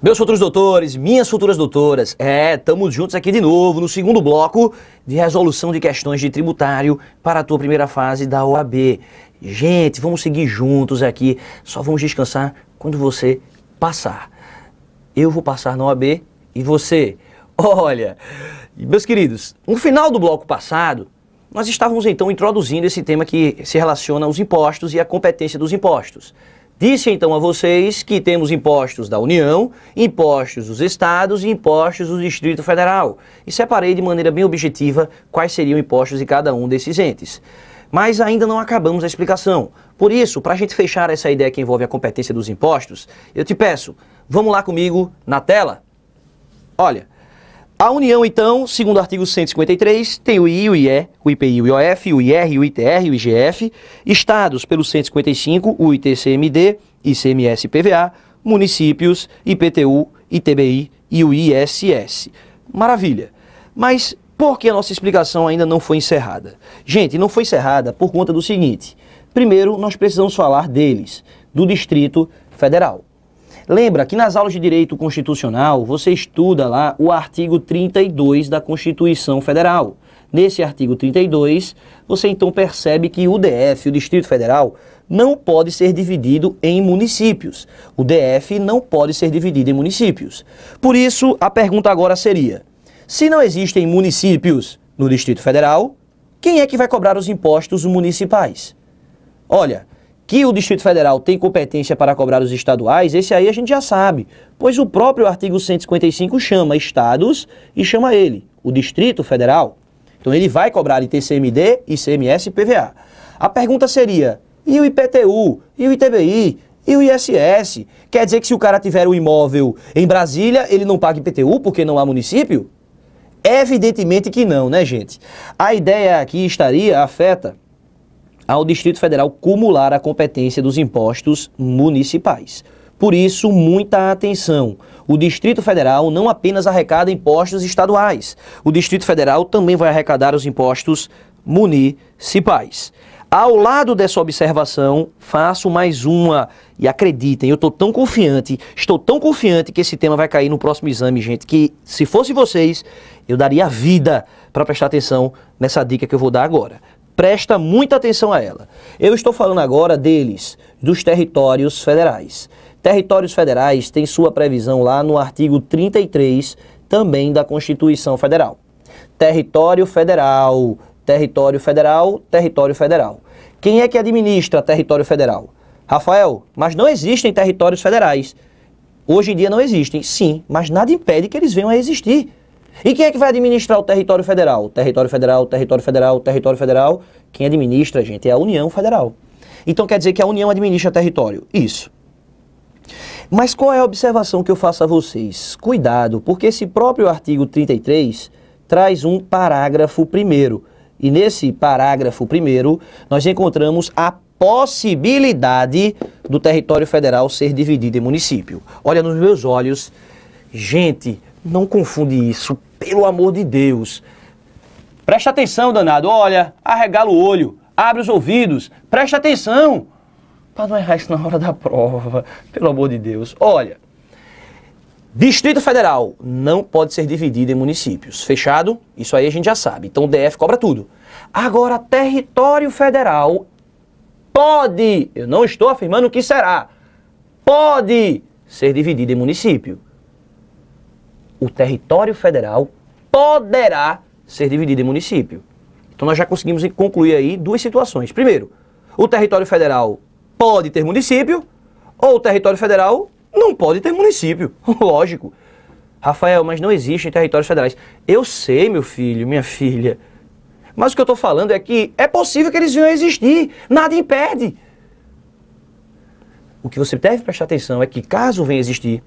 Meus futuros doutores, minhas futuras doutoras, estamos juntos aqui de novo no segundo bloco de resolução de questões de tributário para a tua primeira fase da OAB. Gente, vamos seguir juntos aqui, só vamos descansar quando você passar. Eu vou passar na OAB e você. Olha, meus queridos, no final do bloco passado, nós estávamos então introduzindo esse tema que se relaciona aos impostos e à competência dos impostos. Disse então a vocês que temos impostos da União, impostos dos estados e impostos do Distrito Federal. E separei de maneira bem objetiva quais seriam impostos de cada um desses entes. Mas ainda não acabamos a explicação. Por isso, para a gente fechar essa ideia que envolve a competência dos impostos, eu te peço, vamos lá comigo na tela? Olha, a União então, segundo o artigo 153, tem o I, o IE, o IPI, o IOF, o IR, o ITR, o IGF, estados pelo 155, o ITCMD, ICMS e PVA, municípios, IPTU, ITBI e o ISS. Maravilha. Mas por que a nossa explicação ainda não foi encerrada? Gente, não foi encerrada por conta do seguinte. Primeiro, nós precisamos falar deles, do Distrito Federal. Lembra que nas aulas de Direito Constitucional, você estuda lá o artigo 32 da Constituição Federal. Nesse artigo 32, você então percebe que o DF, o Distrito Federal, não pode ser dividido em municípios. O DF não pode ser dividido em municípios. Por isso, a pergunta agora seria, se não existem municípios no Distrito Federal, quem é que vai cobrar os impostos municipais? Olha, que o Distrito Federal tem competência para cobrar os estaduais, esse aí a gente já sabe, pois o próprio artigo 155 chama estados e chama ele, o Distrito Federal. Então ele vai cobrar ITCMD, ICMS e PVA. A pergunta seria, e o IPTU, e o ITBI, e o ISS? Quer dizer que se o cara tiver um imóvel em Brasília, ele não paga IPTU porque não há município? Evidentemente que não, né, gente? A ideia aqui afeta ao Distrito Federal cumular a competência dos impostos municipais. Por isso, muita atenção. O Distrito Federal não apenas arrecada impostos estaduais. O Distrito Federal também vai arrecadar os impostos municipais. Ao lado dessa observação, faço mais uma. E acreditem, eu estou tão confiante que esse tema vai cair no próximo exame, gente, que se fosse vocês, eu daria a vida para prestar atenção nessa dica que eu vou dar agora. Presta muita atenção a ela. Eu estou falando agora deles, dos territórios federais. Territórios federais têm sua previsão lá no artigo 33, também da Constituição Federal. Território federal, território federal, território federal. Quem é que administra território federal? Rafael, mas não existem territórios federais. Hoje em dia não existem, sim, mas nada impede que eles venham a existir. E quem é que vai administrar o território federal? Território federal, território federal, território federal. Quem administra, gente, é a União Federal. Então quer dizer que a União administra território. Isso. Mas qual é a observação que eu faço a vocês? Cuidado, porque esse próprio artigo 33 traz um parágrafo primeiro. E nesse parágrafo primeiro, nós encontramos a possibilidade do território federal ser dividido em município. Olha nos meus olhos, gente, não confunde isso, pelo amor de Deus. Presta atenção, danado. Olha, arregala o olho, abre os ouvidos, presta atenção. Para não errar isso na hora da prova, pelo amor de Deus. Olha, Distrito Federal não pode ser dividido em municípios. Fechado? Isso aí a gente já sabe. Então o DF cobra tudo. Agora, território federal pode, eu não estou afirmando que será, pode ser dividido em município. O território federal poderá ser dividido em município. Então nós já conseguimos concluir aí duas situações. Primeiro, o território federal pode ter município, ou o território federal não pode ter município. Lógico. Rafael, mas não existem territórios federais. Eu sei, meu filho, minha filha. Mas o que eu estou falando é que é possível que eles venham a existir. Nada impede. O que você deve prestar atenção é que caso venha a existir,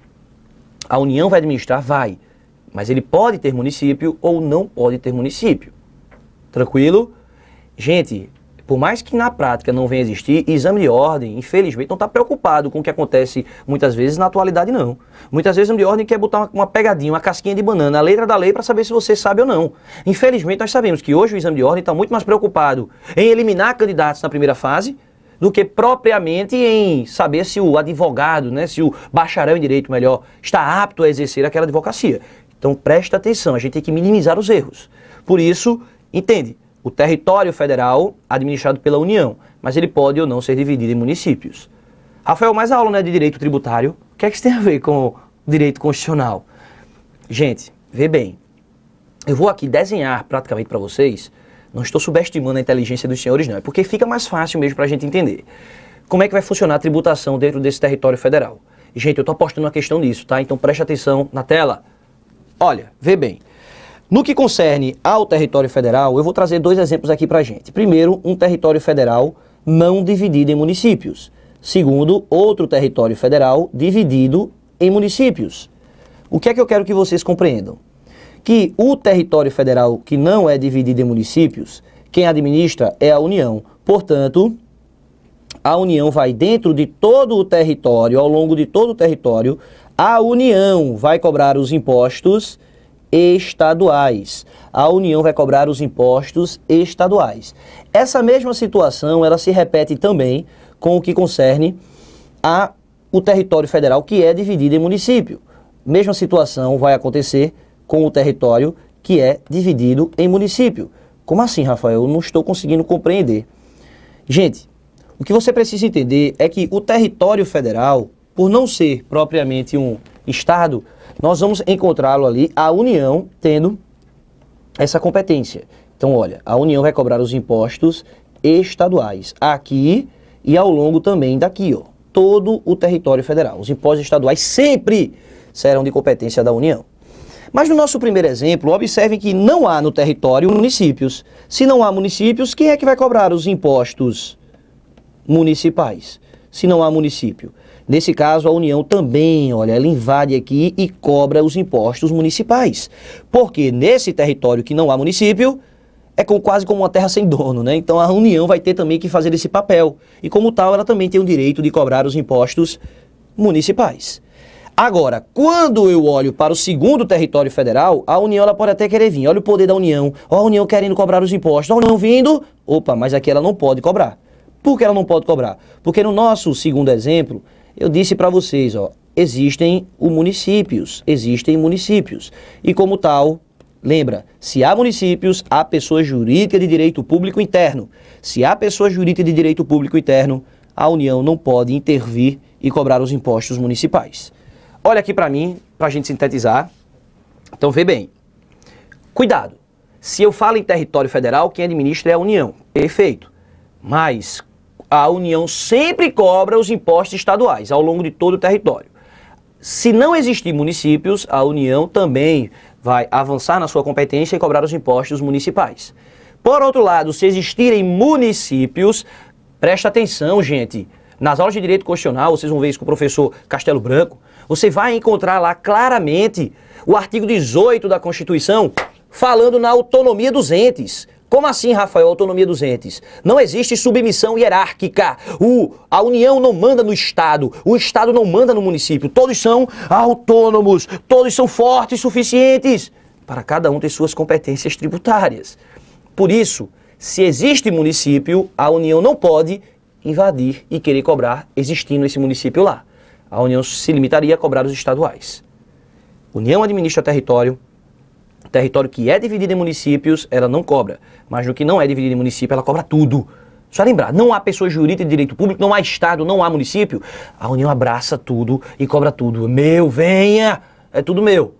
a União vai administrar? Vai. Mas ele pode ter município ou não pode ter município. Tranquilo? Gente, por mais que na prática não venha a existir, exame de ordem, infelizmente, não está preocupado com o que acontece muitas vezes na atualidade, não. Muitas vezes o exame de ordem quer botar uma pegadinha, uma casquinha de banana, a letra da lei para saber se você sabe ou não. Infelizmente, nós sabemos que hoje o exame de ordem está muito mais preocupado em eliminar candidatos na primeira fase do que propriamente em saber se o advogado, né, se o bacharel em direito, melhor, está apto a exercer aquela advocacia. Então presta atenção, a gente tem que minimizar os erros. Por isso, entende, o território federal administrado pela União, mas ele pode ou não ser dividido em municípios. Rafael, mais a aula, né, de direito tributário, o que é que isso tem a ver com direito constitucional? Gente, vê bem, eu vou aqui desenhar praticamente para vocês, não estou subestimando a inteligência dos senhores não, é porque fica mais fácil mesmo para a gente entender como é que vai funcionar a tributação dentro desse território federal. E, gente, eu estou apostando uma questão nisso, tá? Então preste atenção na tela. Olha, vê bem, no que concerne ao território federal, eu vou trazer dois exemplos aqui para a gente. Primeiro, um território federal não dividido em municípios. Segundo, outro território federal dividido em municípios. O que é que eu quero que vocês compreendam? Que o território federal que não é dividido em municípios, quem administra é a União. Portanto, a União vai dentro de todo o território, ao longo de todo o território, a União vai cobrar os impostos estaduais. A União vai cobrar os impostos estaduais. Essa mesma situação, ela se repete também com o que concerne o território federal que é dividido em município. Mesma situação vai acontecer com o território que é dividido em município. Como assim, Rafael? Eu não estou conseguindo compreender. Gente, o que você precisa entender é que o território federal, por não ser propriamente um estado, nós vamos encontrá-lo ali, a União tendo essa competência. Então, olha, a União vai cobrar os impostos estaduais aqui e ao longo também daqui, ó, todo o território federal. Os impostos estaduais sempre serão de competência da União. Mas no nosso primeiro exemplo, observem que não há no território municípios. Se não há municípios, quem é que vai cobrar os impostos municipais? Se não há município. Nesse caso, a União também, olha, ela invade aqui e cobra os impostos municipais. Porque nesse território que não há município, é quase como uma terra sem dono, né? Então a União vai ter também que fazer esse papel. E como tal, ela também tem o direito de cobrar os impostos municipais. Agora, quando eu olho para o segundo território federal, a União ela pode até querer vir. Olha o poder da União. Ó, a União querendo cobrar os impostos. A União vindo. Opa, mas aqui ela não pode cobrar. Por que ela não pode cobrar? Porque no nosso segundo exemplo, eu disse para vocês, ó, existem municípios. E como tal, lembra, se há municípios, há pessoa jurídica de direito público interno. Se há pessoa jurídica de direito público interno, a União não pode intervir e cobrar os impostos municipais. Olha aqui para mim, para a gente sintetizar. Então, vê bem. Cuidado. Se eu falo em território federal, quem administra é a União. Perfeito. Mas a União sempre cobra os impostos estaduais ao longo de todo o território. Se não existir municípios, a União também vai avançar na sua competência e cobrar os impostos municipais. Por outro lado, se existirem municípios, presta atenção, gente. Nas aulas de direito constitucional, vocês vão ver isso com o professor Castelo Branco, você vai encontrar lá claramente o artigo 18 da Constituição falando na autonomia dos entes. Como assim, Rafael, autonomia dos entes? Não existe submissão hierárquica. A União não manda no Estado, o Estado não manda no município. Todos são autônomos, todos são fortes, suficientes para cada um ter suas competências tributárias. Por isso, se existe município, a União não pode invadir e querer cobrar existindo esse município lá. A União se limitaria a cobrar os estaduais. União administra território que é dividido em municípios, ela não cobra. Mas no que não é dividido em município, ela cobra tudo. Só lembrar, não há pessoa jurídica de direito público, não há Estado, não há município. A União abraça tudo e cobra tudo. Meu, venha! É tudo meu.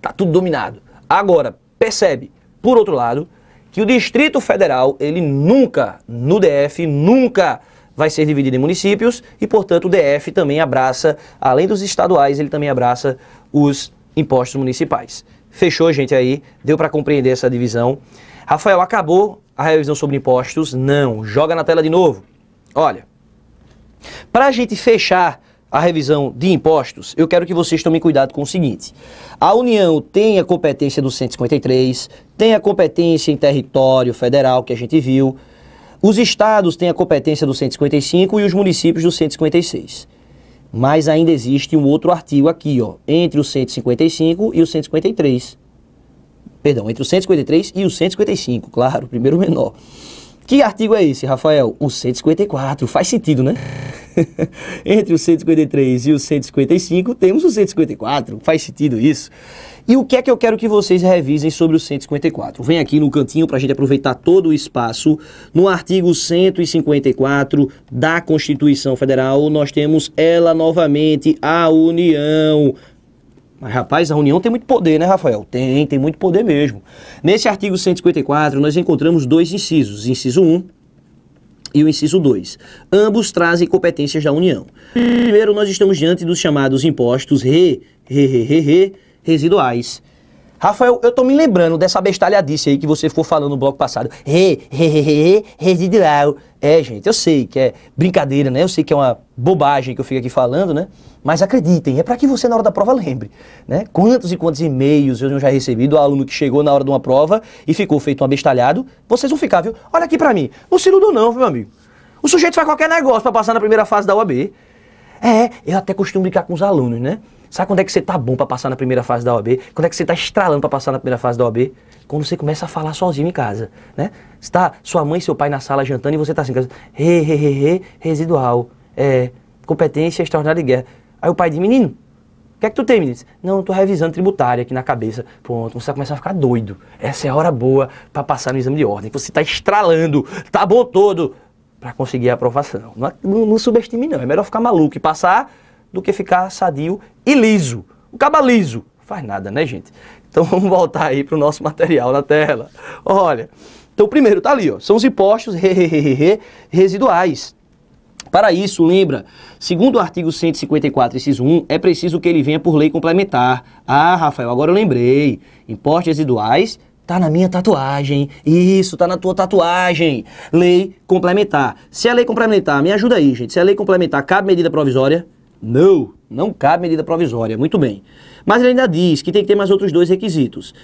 Tá tudo dominado. Agora, percebe, por outro lado, que o Distrito Federal, ele nunca, no DF, nunca vai ser dividido em municípios e, portanto, o DF também abraça, além dos estaduais, ele também abraça os impostos municipais. Fechou, gente, aí? Deu para compreender essa divisão? Rafael, acabou a revisão sobre impostos? Não. Joga na tela de novo. Olha, para a gente fechar a revisão de impostos, eu quero que vocês tomem cuidado com o seguinte. A União tem a competência do 153, tem a competência em território federal, que a gente viu. Os estados têm a competência do 155 e os municípios do 156. Mas ainda existe um outro artigo aqui, ó, entre o 155 e o 153. Perdão, entre o 153 e o 155, claro, o primeiro menor. Que artigo é esse, Rafael? O 154, faz sentido, né? Entre o 153 e o 155 temos o 154, faz sentido isso? E o que é que eu quero que vocês revisem sobre o 154? Vem aqui no cantinho para a gente aproveitar todo o espaço. No artigo 154 da Constituição Federal, nós temos ela novamente, a União. Mas, rapaz, a União tem muito poder, né, Rafael? Tem muito poder mesmo. Nesse artigo 154, nós encontramos dois incisos, inciso 1 e o inciso 2. Ambos trazem competências da União. Primeiro, nós estamos diante dos chamados impostos residuais. Rafael, eu tô me lembrando dessa bestalhadice aí que você ficou falando no bloco passado. Residual. É, gente, eu sei que é brincadeira, né? Eu sei que é uma bobagem que eu fico aqui falando, né? Mas acreditem, é para que você na hora da prova lembre, né? Quantos e quantos e-mails eu já recebi do aluno que chegou na hora de uma prova e ficou feito um abestalhado. Vocês vão ficar, viu? Olha aqui pra mim. Não se iludam não, meu amigo. O sujeito faz qualquer negócio pra passar na primeira fase da OAB. É, eu até costumo brincar com os alunos, né? Sabe quando é que você tá bom pra passar na primeira fase da OAB? Quando é que você tá estralando pra passar na primeira fase da OAB? Quando você começa a falar sozinho em casa, né? Está sua mãe e seu pai na sala jantando e você tá assim, residual, competência extraordinária de guerra. Aí o pai diz, menino, o que é que tu tem, menino? Não, eu tô revisando tributária aqui na cabeça. Pronto, você vai começar a ficar doido. Essa é a hora boa pra passar no exame de ordem. Você tá estralando, tá bom todo, pra conseguir a aprovação. Não subestime não, é melhor ficar maluco e passar do que ficar sadio e liso. O caba liso faz nada, né, gente? Então vamos voltar aí pro nosso material na tela. Olha, então primeiro tá ali, ó, são os impostos residuais. Para isso, lembra, segundo o artigo 154, inciso 1, é preciso que ele venha por lei complementar. Ah, Rafael, agora eu lembrei. Impostos residuais tá na minha tatuagem. Isso, tá na tua tatuagem. Lei complementar. Se a lei complementar, me ajuda aí, gente. Se a lei complementar, cabe medida provisória? Não, não cabe medida provisória. Muito bem. Mas ele ainda diz que tem que ter mais outros dois requisitos.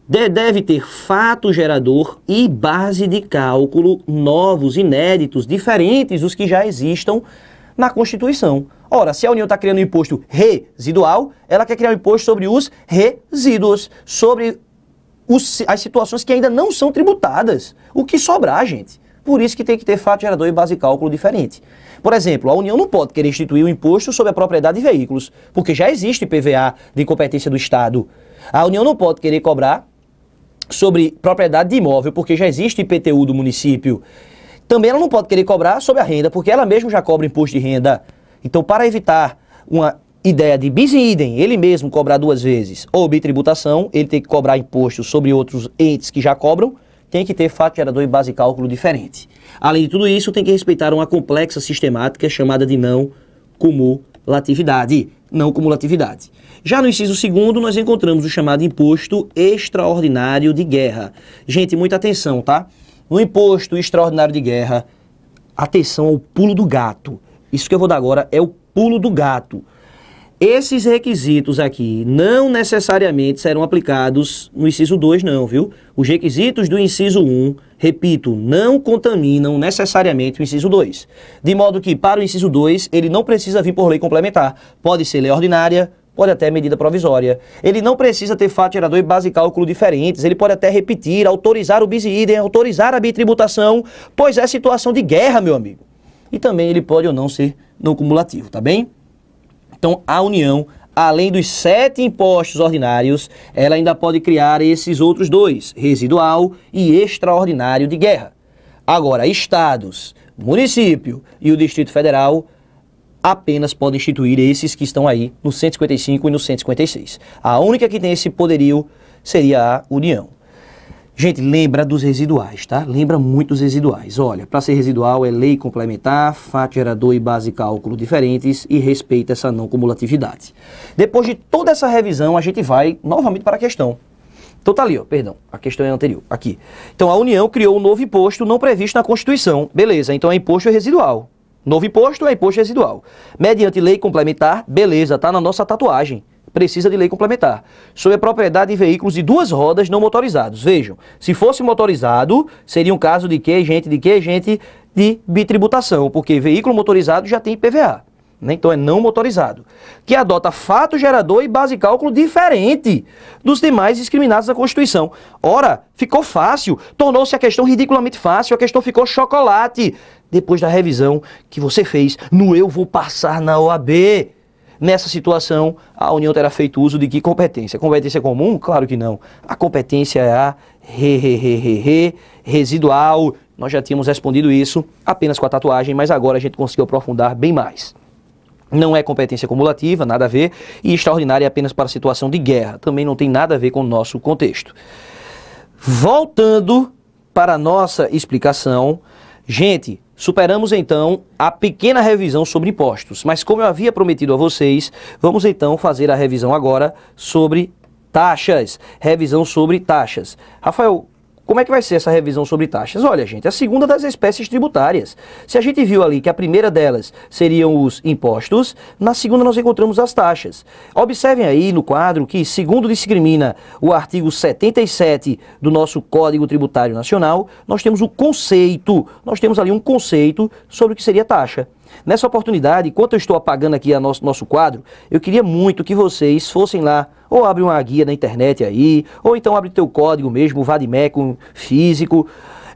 Deve ter fato gerador e base de cálculo novos, inéditos, diferentes dos que já existam na Constituição. Ora, se a União está criando um imposto residual, ela quer criar um imposto sobre os resíduos, sobre as situações que ainda não são tributadas. O que sobrar, gente. Por isso que tem que ter fato gerador e base de cálculo diferente. Por exemplo, a União não pode querer instituir um imposto sobre a propriedade de veículos, porque já existe IPVA de competência do Estado. A União não pode querer cobrar sobre propriedade de imóvel, porque já existe IPTU do município. Também ela não pode querer cobrar sobre a renda, porque ela mesma já cobra imposto de renda. Então, para evitar uma ideia de bis in idem, ele mesmo cobrar duas vezes, ou bitributação, ele tem que cobrar imposto sobre outros entes que já cobram, tem que ter fato gerador e base de cálculo diferente. Além de tudo isso, tem que respeitar uma complexa sistemática chamada de não cumulatividade. Não cumulatividade. Já no inciso 2º, nós encontramos o chamado imposto extraordinário de guerra. Gente, muita atenção, tá? No imposto extraordinário de guerra, atenção ao pulo do gato. Isso que eu vou dar agora é o pulo do gato. Esses requisitos aqui não necessariamente serão aplicados no inciso 2 não, viu? Os requisitos do inciso 1, repito, não contaminam necessariamente o inciso 2. De modo que, para o inciso 2, ele não precisa vir por lei complementar. Pode ser lei ordinária, pode até medida provisória. Ele não precisa ter fato gerador e base de cálculo diferentes. Ele pode até repetir, autorizar o bis in idem, autorizar a bitributação, pois é situação de guerra, meu amigo. E também ele pode ou não ser não cumulativo, tá bem? Então, a União, além dos 7 impostos ordinários, ela ainda pode criar esses outros dois, residual e extraordinário de guerra. Agora, estados, município e o Distrito Federal apenas podem instituir esses que estão aí no 155 e no 156. A única que tem esse poderio seria a União. Gente, lembra dos residuais, tá? Lembra muito dos residuais. Olha, para ser residual é lei complementar, fato gerador e base de cálculo diferentes e respeita essa não cumulatividade. Depois de toda essa revisão, a gente vai novamente para a questão. Então tá ali, ó, perdão, a questão é anterior, aqui. Então a União criou um novo imposto não previsto na Constituição. Beleza, então é imposto residual. Novo imposto é imposto residual. Mediante lei complementar, beleza, tá na nossa tatuagem. Precisa de lei complementar. Sobre a propriedade de veículos de 2 rodas não motorizados. Vejam, se fosse motorizado, seria um caso de quê, gente? De quê, gente? De bitributação, porque veículo motorizado já tem IPVA. né? Então é não motorizado, que adota fato gerador e base de cálculo diferente dos demais discriminados da Constituição. Ora, ficou fácil, tornou-se a questão ridiculamente fácil, a questão ficou chocolate, depois da revisão que você fez no Eu Vou Passar na OAB. Nessa situação, a União terá feito uso de que competência? Competência comum? Claro que não. A competência é a residual. Nós já tínhamos respondido isso apenas com a tatuagem, mas agora a gente conseguiu aprofundar bem mais. Não é competência cumulativa, nada a ver, e extraordinária é apenas para situação de guerra. Também não tem nada a ver com o nosso contexto. Voltando para a nossa explicação, gente, superamos então a pequena revisão sobre impostos, mas como eu havia prometido a vocês, vamos então fazer a revisão agora sobre taxas. Revisão sobre taxas. Rafael, como é que vai ser essa revisão sobre taxas? Olha, gente, a segunda das espécies tributárias. Se a gente viu ali que a primeira delas seriam os impostos, na segunda nós encontramos as taxas. Observem aí no quadro que, segundo discrimina o artigo 77 do nosso Código Tributário Nacional, nós temos o conceito, nós temos ali um conceito sobre o que seria taxa. Nessa oportunidade, enquanto eu estou apagando aqui nosso quadro, eu queria muito que vocês fossem lá, ou abrem uma guia na internet aí, ou então abre teu código mesmo, o Vadimeco físico,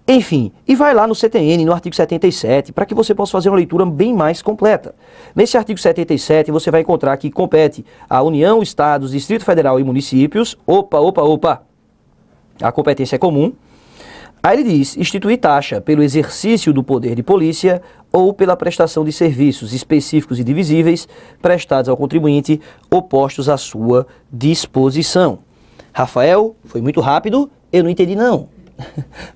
enfim, e vai lá no CTN, no artigo 77, para que você possa fazer uma leitura bem mais completa. Nesse artigo 77, você vai encontrar que compete a União, Estados, Distrito Federal e municípios, a competência é comum. Aí ele diz, instituir taxa pelo exercício do poder de polícia ou pela prestação de serviços específicos e divisíveis prestados ao contribuinte ou postos à sua disposição. Rafael, foi muito rápido, eu não entendi não.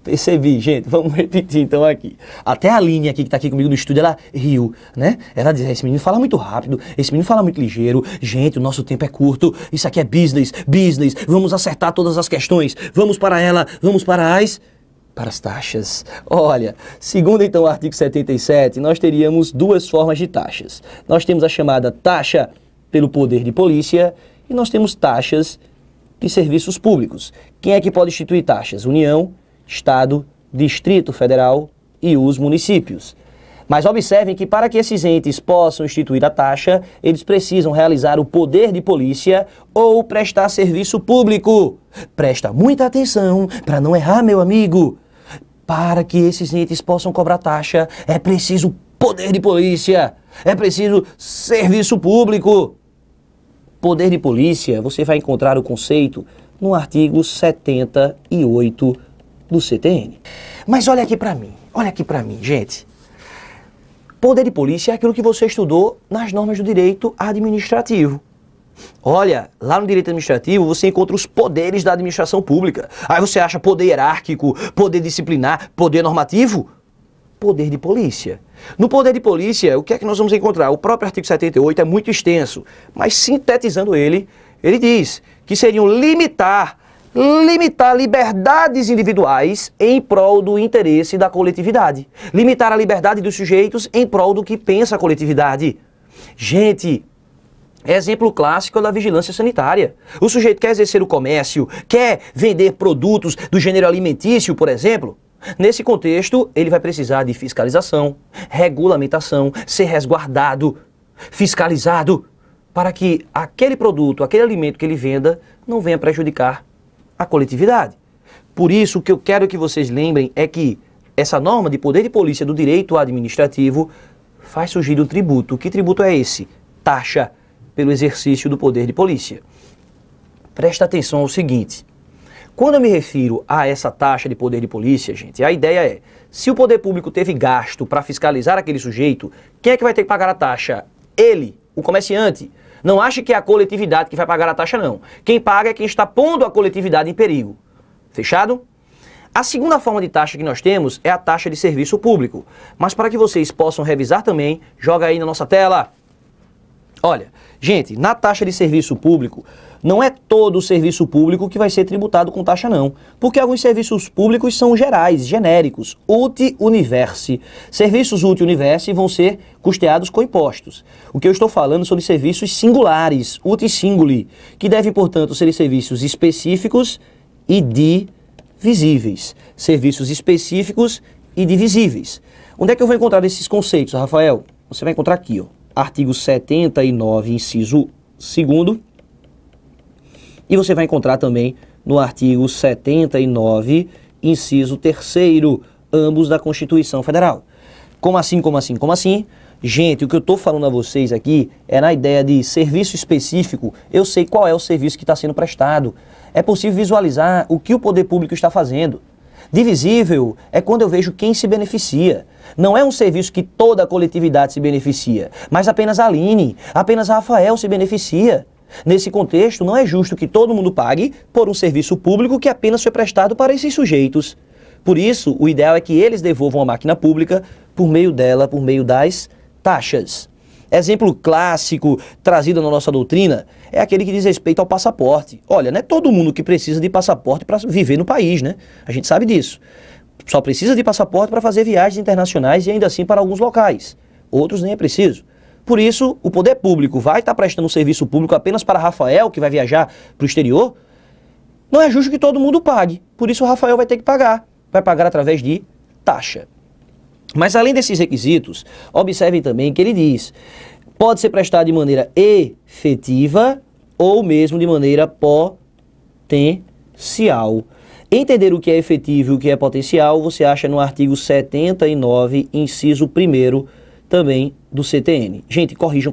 Percebi, gente, vamos repetir então aqui. Até a Aline aqui que está aqui comigo no estúdio, ela riu, né? Ela diz, esse menino fala muito rápido, esse menino fala muito ligeiro, gente, o nosso tempo é curto, isso aqui é business, vamos acertar todas as questões, vamos para as taxas. Olha, segundo então o artigo 77, nós teríamos duas formas de taxas. Nós temos a chamada taxa pelo poder de polícia e nós temos taxas de serviços públicos. Quem é que pode instituir taxas? União, Estado, Distrito Federal e os municípios. Mas observem que para que esses entes possam instituir a taxa, eles precisam realizar o poder de polícia ou prestar serviço público. Presta muita atenção para não errar, meu amigo. Para que esses entes possam cobrar taxa, é preciso poder de polícia, é preciso serviço público. Poder de polícia, você vai encontrar o conceito no artigo 78 do CTN. Mas olha aqui para mim, gente. Poder de polícia é aquilo que você estudou nas normas do direito administrativo. Olha, lá no direito administrativo você encontra os poderes da administração pública. Aí você acha poder hierárquico, poder disciplinar, poder normativo? Poder de polícia. No poder de polícia, o que é que nós vamos encontrar? O próprio artigo 78 é muito extenso, mas sintetizando ele diz que seriam limitar liberdades individuais em prol do interesse da coletividade. Limitar a liberdade dos sujeitos em prol do que pensa a coletividade. Gente, exemplo clássico é da vigilância sanitária. O sujeito quer exercer o comércio, quer vender produtos do gênero alimentício, por exemplo. Nesse contexto, ele vai precisar de fiscalização, regulamentação, ser resguardado, fiscalizado, para que aquele produto, aquele alimento que ele venda, não venha prejudicar a coletividade. Por isso, o que eu quero que vocês lembrem é que essa norma de poder de polícia do direito administrativo faz surgir um tributo. Que tributo é esse? Taxa pelo exercício do poder de polícia. Presta atenção ao seguinte, quando eu me refiro a essa taxa de poder de polícia, gente, a ideia é, se o poder público teve gasto para fiscalizar aquele sujeito, quem é que vai ter que pagar a taxa? Ele, o comerciante. Não ache que é a coletividade que vai pagar a taxa, não. Quem paga é quem está pondo a coletividade em perigo. Fechado? A segunda forma de taxa que nós temos é a taxa de serviço público. Mas para que vocês possam revisar também, joga aí na nossa tela. Olha, gente, na taxa de serviço público, não é todo o serviço público que vai ser tributado com taxa não, porque alguns serviços públicos são gerais, genéricos, uti universi. Serviços uti universi vão ser custeados com impostos. O que eu estou falando são de serviços singulares, uti singuli, que devem, portanto, ser serviços específicos e divisíveis. Serviços específicos e divisíveis. Onde é que eu vou encontrar esses conceitos, Rafael? Você vai encontrar aqui, ó. artigo 79, inciso 2º, e você vai encontrar também no artigo 79, inciso 3º, ambos da Constituição Federal. Como assim, como assim, como assim? Gente, o que eu estou falando a vocês aqui é na ideia de serviço específico. Eu sei qual é o serviço que está sendo prestado. É possível visualizar o que o poder público está fazendo. Divisível é quando eu vejo quem se beneficia. Não é um serviço que toda a coletividade se beneficia, mas apenas a Aline, apenas a Rafael se beneficia. Nesse contexto, não é justo que todo mundo pague por um serviço público que apenas foi prestado para esses sujeitos. Por isso, o ideal é que eles devolvam a máquina pública por meio dela, por meio das taxas. Exemplo clássico trazido na nossa doutrina é aquele que diz respeito ao passaporte. Olha, não é todo mundo que precisa de passaporte para viver no país, né? A gente sabe disso. Só precisa de passaporte para fazer viagens internacionais e ainda assim para alguns locais. Outros nem é preciso. Por isso, o poder público vai estar prestando um serviço público apenas para Rafael, que vai viajar para o exterior. Não é justo que todo mundo pague. Por isso, o Rafael vai ter que pagar. Vai pagar através de taxa. Mas além desses requisitos, observem também que ele diz: pode ser prestado de maneira efetiva ou mesmo de maneira potencial. Entender o que é efetivo e o que é potencial, você acha no artigo 79, inciso 1º, também do CTN. Gente, corrijam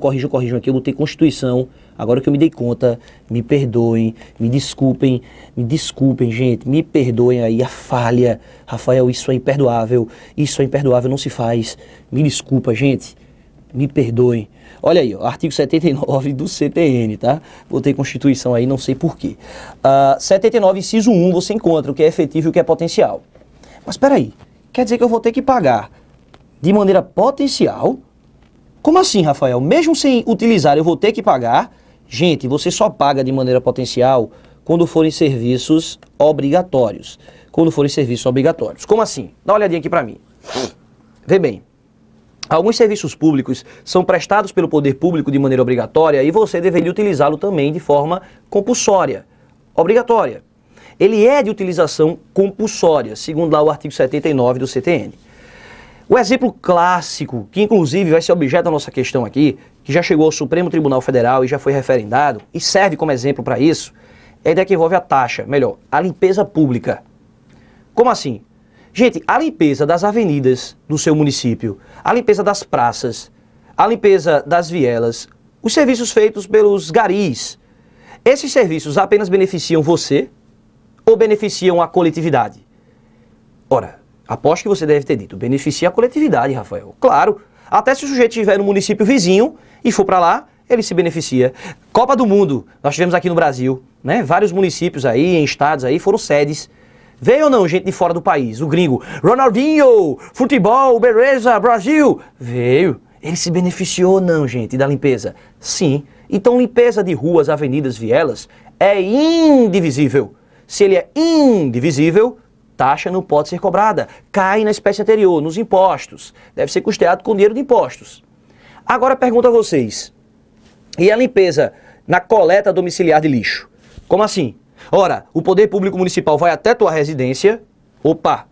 aqui, eu botei Constituição, agora que eu me dei conta, me perdoem, me desculpem, gente, me perdoem aí a falha. Rafael, isso é imperdoável, não se faz. Me desculpa, gente, me perdoem. Olha aí, ó, artigo 79 do CTN, tá? Botei Constituição aí, não sei porquê. 79, inciso 1, você encontra o que é efetivo e o que é potencial. Mas espera aí, quer dizer que eu vou ter que pagar de maneira potencial? Como assim, Rafael? Mesmo sem utilizar, eu vou ter que pagar? Gente, você só paga de maneira potencial quando forem serviços obrigatórios. Como assim? Dá uma olhadinha aqui pra mim. Vê bem. Alguns serviços públicos são prestados pelo poder público de maneira obrigatória e você deveria utilizá-lo também de forma compulsória, obrigatória. Ele é de utilização compulsória, segundo lá o artigo 79 do CTN. O exemplo clássico, que inclusive vai ser objeto da nossa questão aqui, que já chegou ao Supremo Tribunal Federal e já foi referendado, e serve como exemplo para isso, é a ideia que envolve a taxa, melhor, a limpeza pública. Como assim? Gente, a limpeza das avenidas do seu município, a limpeza das praças, a limpeza das vielas, os serviços feitos pelos garis, esses serviços apenas beneficiam você ou beneficiam a coletividade? Ora, aposto que você deve ter dito, beneficia a coletividade, Rafael. Claro, até se o sujeito estiver no município vizinho e for para lá, ele se beneficia. Copa do Mundo, nós tivemos aqui no Brasil, né? Vários municípios aí, em estados aí, foram sedes. Veio ou não gente de fora do país? O gringo, Ronaldinho, futebol, beleza, Brasil. Veio. Ele se beneficiou ou não, gente, da limpeza? Sim. Então, limpeza de ruas, avenidas, vielas é indivisível. Se ele é indivisível, taxa não pode ser cobrada. Cai na espécie anterior, nos impostos. Deve ser custeado com dinheiro de impostos. Agora pergunto a vocês. E a limpeza na coleta domiciliar de lixo? Como assim? Ora, o poder público municipal vai até tua residência, opa,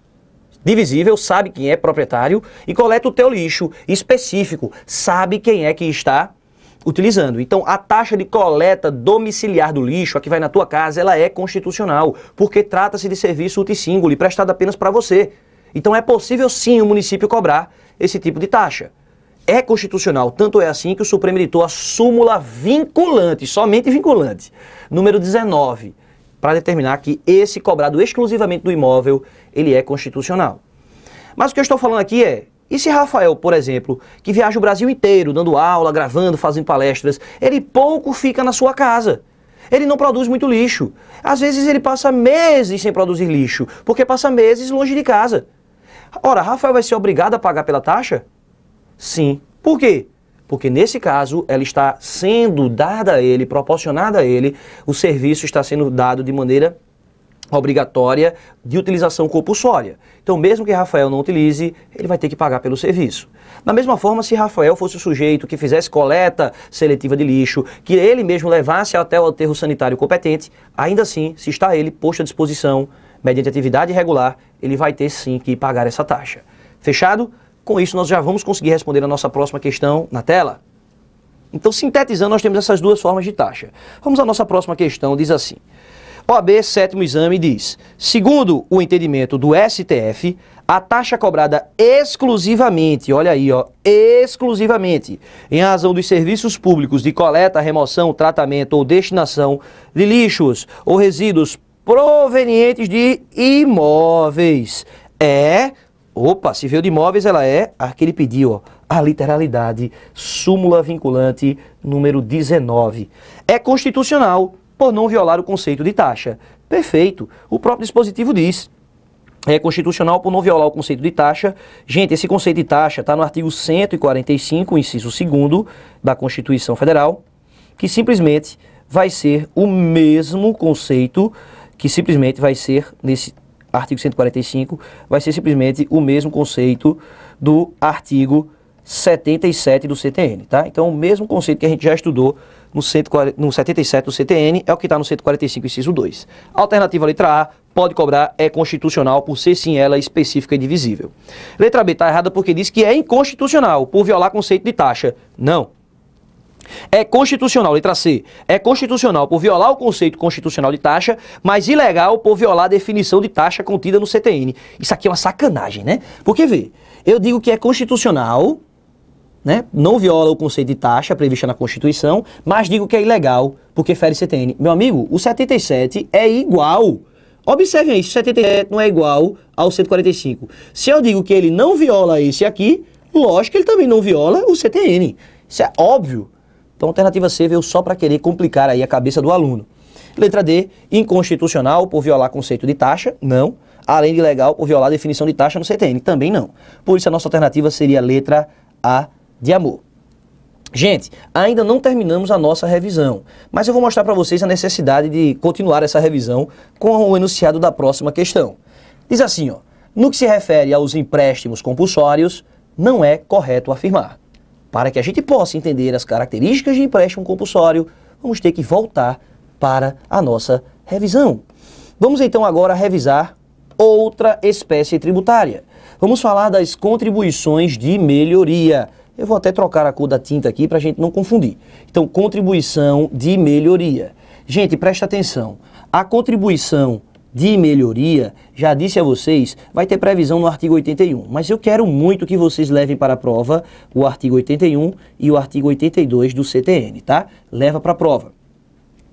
divisível, sabe quem é proprietário, e coleta o teu lixo específico, sabe quem é que está utilizando. Então, a taxa de coleta domiciliar do lixo, a que vai na tua casa, ela é constitucional, porque trata-se de serviço uti singuli, prestado apenas para você. Então, é possível sim o município cobrar esse tipo de taxa. É constitucional, tanto é assim que o Supremo editou a súmula vinculante, somente vinculante, número 19, para determinar que esse cobrado exclusivamente do imóvel, ele é constitucional. Mas o que eu estou falando aqui é, e se Rafael, por exemplo, que viaja o Brasil inteiro, dando aula, gravando, fazendo palestras, ele pouco fica na sua casa. Ele não produz muito lixo. Às vezes ele passa meses sem produzir lixo, porque passa meses longe de casa. Ora, Rafael vai ser obrigado a pagar pela taxa? Sim. Por quê? Porque nesse caso ela está sendo dada a ele, proporcionada a ele, o serviço está sendo dado de maneira obrigatória de utilização compulsória. Então, mesmo que Rafael não utilize, ele vai ter que pagar pelo serviço. Da mesma forma, se Rafael fosse o sujeito que fizesse coleta seletiva de lixo, que ele mesmo levasse até o aterro sanitário competente, ainda assim, se está ele posto à disposição, mediante atividade regular, ele vai ter sim que pagar essa taxa. Fechado? Com isso, nós já vamos conseguir responder a nossa próxima questão na tela. Então, sintetizando, nós temos essas duas formas de taxa. Vamos à nossa próxima questão, diz assim. OAB, sétimo exame, diz: segundo o entendimento do STF, a taxa cobrada exclusivamente, olha aí, ó, exclusivamente, em razão dos serviços públicos de coleta, remoção, tratamento ou destinação de lixos ou resíduos provenientes de imóveis se veio de imóveis, ela é a que ele pediu, ó, a literalidade, súmula vinculante número 19. É constitucional por não violar o conceito de taxa. Perfeito, o próprio dispositivo diz. É constitucional por não violar o conceito de taxa. Gente, esse conceito de taxa está no artigo 145, inciso 2º da Constituição Federal, que simplesmente vai ser o mesmo conceito, que simplesmente vai ser, nesse artigo 145, vai ser simplesmente o mesmo conceito do artigo 77 do CTN, tá? Então, o mesmo conceito que a gente já estudou no 77 do CTN é o que está no 145, inciso 2. Alternativa letra A, pode cobrar, é constitucional por ser sim ela específica e divisível. Letra B está errada porque diz que é inconstitucional por violar conceito de taxa. Não. É constitucional, letra C, é constitucional por violar o conceito constitucional de taxa, mas ilegal por violar a definição de taxa contida no CTN. Isso aqui é uma sacanagem, né? Porque, vê, eu digo que é constitucional, né? Não viola o conceito de taxa prevista na Constituição, mas digo que é ilegal porque fere CTN. Meu amigo, o 77 é igual. Observem aí, o 77 não é igual ao 145. Se eu digo que ele não viola esse aqui, lógico que ele também não viola o CTN. Isso é óbvio. Então, a alternativa C veio só para querer complicar aí a cabeça do aluno. Letra D, inconstitucional por violar conceito de taxa, não. Além de ilegal por violar a definição de taxa no CTN, também não. Por isso, a nossa alternativa seria a letra A de amor. Gente, ainda não terminamos a nossa revisão, mas eu vou mostrar para vocês a necessidade de continuar essa revisão com o enunciado da próxima questão. Diz assim, ó, no que se refere aos empréstimos compulsórios, não é correto afirmar. Para que a gente possa entender as características de empréstimo compulsório, vamos ter que voltar para a nossa revisão. Vamos então agora revisar outra espécie tributária. Vamos falar das contribuições de melhoria. Eu vou até trocar a cor da tinta aqui para a gente não confundir. Então, contribuição de melhoria. Gente, presta atenção. A contribuição de melhoria, já disse a vocês, vai ter previsão no artigo 81. Mas eu quero muito que vocês levem para a prova o artigo 81 e o artigo 82 do CTN, tá? Leva para a prova.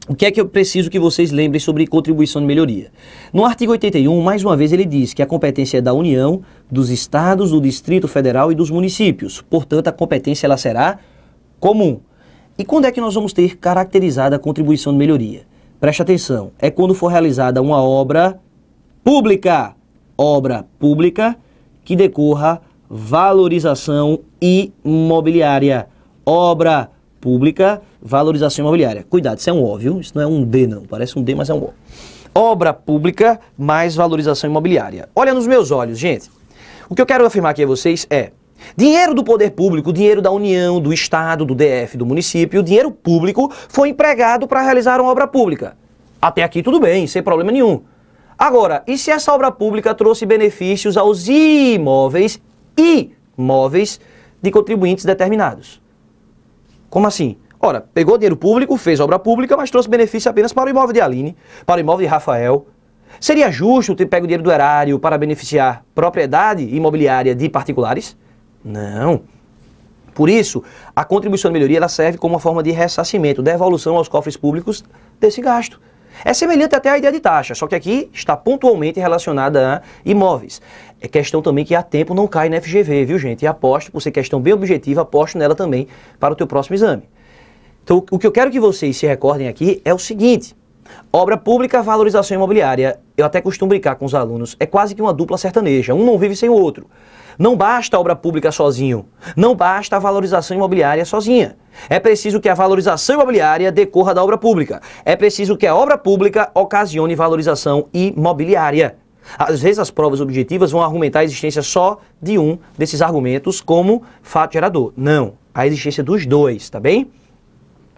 O que é que eu preciso que vocês lembrem sobre contribuição de melhoria? No artigo 81, mais uma vez, ele diz que a competência é da União, dos Estados, do Distrito Federal e dos municípios. Portanto, a competência ela será comum. E quando é que nós vamos ter caracterizada a contribuição de melhoria? Preste atenção, é quando for realizada uma obra pública que decorra valorização imobiliária. Obra pública, valorização imobiliária. Cuidado, isso é um O, viu? Isso não é um D não, parece um D, mas é um O. Obra pública mais valorização imobiliária. Olha nos meus olhos, gente. O que eu quero afirmar aqui a vocês é: dinheiro do poder público, dinheiro da União, do Estado, do DF, do município, dinheiro público foi empregado para realizar uma obra pública. Até aqui tudo bem, sem problema nenhum. Agora, e se essa obra pública trouxe benefícios aos imóveis de contribuintes determinados? Como assim? Ora, pegou dinheiro público, fez obra pública, mas trouxe benefício apenas para o imóvel de Aline, para o imóvel de Rafael. Seria justo ter pego o dinheiro do erário para beneficiar propriedade imobiliária de particulares? Não. Por isso, a contribuição de melhoria ela serve como uma forma de ressarcimento, devolução aos cofres públicos desse gasto. É semelhante até à ideia de taxa, só que aqui está pontualmente relacionada a imóveis. É questão também que há tempo não cai na FGV, viu gente? E aposto, por ser questão bem objetiva, aposto nela também para o teu próximo exame. Então, o que eu quero que vocês se recordem aqui é o seguinte: obra pública, valorização imobiliária. Eu até costumo brincar com os alunos, é quase que uma dupla sertaneja, um não vive sem o outro. Não basta a obra pública sozinho, não basta a valorização imobiliária sozinha. É preciso que a valorização imobiliária decorra da obra pública. É preciso que a obra pública ocasione valorização imobiliária. Às vezes as provas objetivas vão argumentar a existência só de um desses argumentos como fato gerador. Não, a existência dos dois, tá bem?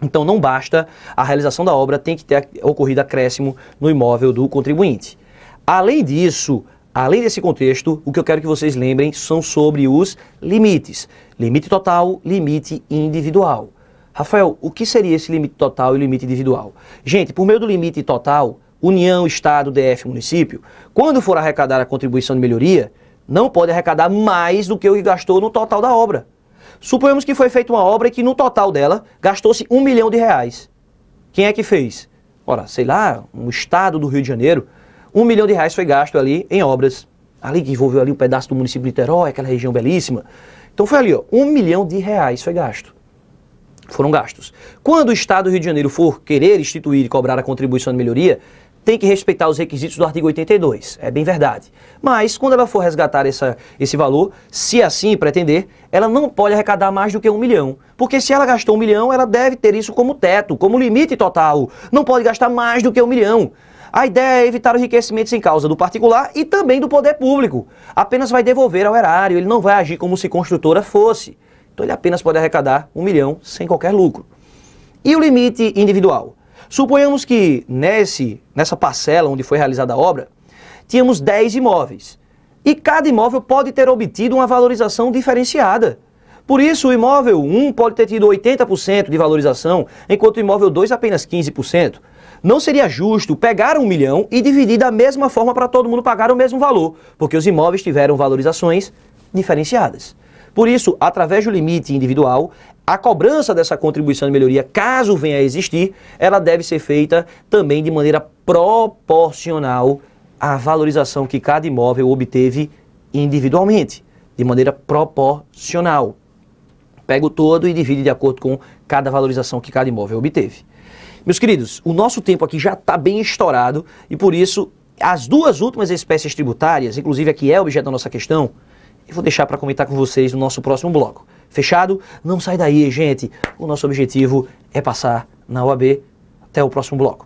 Então não basta a realização da obra, tem que ter ocorrido acréscimo no imóvel do contribuinte. Além disso, além desse contexto, o que eu quero que vocês lembrem são sobre os limites. Limite total, limite individual. Rafael, o que seria esse limite total e limite individual? Gente, por meio do limite total, União, Estado, DF, município, quando for arrecadar a contribuição de melhoria, não pode arrecadar mais do que o que gastou no total da obra. Suponhamos que foi feita uma obra e que no total dela gastou-se R$1 milhão. Quem é que fez? Ora, sei lá, um estado do Rio de Janeiro, R$1 milhão foi gasto ali em obras. Ali que envolveu ali um pedaço do município de Niterói, aquela região belíssima. Então foi ali, ó, R$1 milhão foi gasto. Foram gastos. Quando o Estado do Rio de Janeiro for querer instituir e cobrar a contribuição de melhoria, tem que respeitar os requisitos do artigo 82, é bem verdade. Mas, quando ela for resgatar esse valor, se assim pretender, ela não pode arrecadar mais do que R$1 milhão. Porque se ela gastou R$1 milhão, ela deve ter isso como teto, como limite total. Não pode gastar mais do que R$1 milhão. A ideia é evitar o enriquecimento sem causa do particular e também do poder público. Apenas vai devolver ao erário, ele não vai agir como se construtora fosse. Então ele apenas pode arrecadar R$1 milhão sem qualquer lucro. E o limite individual? Suponhamos que nessa parcela onde foi realizada a obra, tínhamos 10 imóveis. E cada imóvel pode ter obtido uma valorização diferenciada. Por isso o imóvel 1 pode ter tido 80% de valorização, enquanto o imóvel 2 apenas 15%. Não seria justo pegar R$1 milhão e dividir da mesma forma para todo mundo pagar o mesmo valor, porque os imóveis tiveram valorizações diferenciadas. Por isso, através do limite individual, a cobrança dessa contribuição de melhoria, caso venha a existir, ela deve ser feita também de maneira proporcional à valorização que cada imóvel obteve individualmente, de maneira proporcional. Pega o todo e divide de acordo com cada valorização que cada imóvel obteve. Meus queridos, o nosso tempo aqui já está bem estourado e por isso as duas últimas espécies tributárias, inclusive a que é objeto da nossa questão, eu vou deixar para comentar com vocês no nosso próximo bloco. Fechado? Não sai daí, gente. O nosso objetivo é passar na OAB. Até o próximo bloco.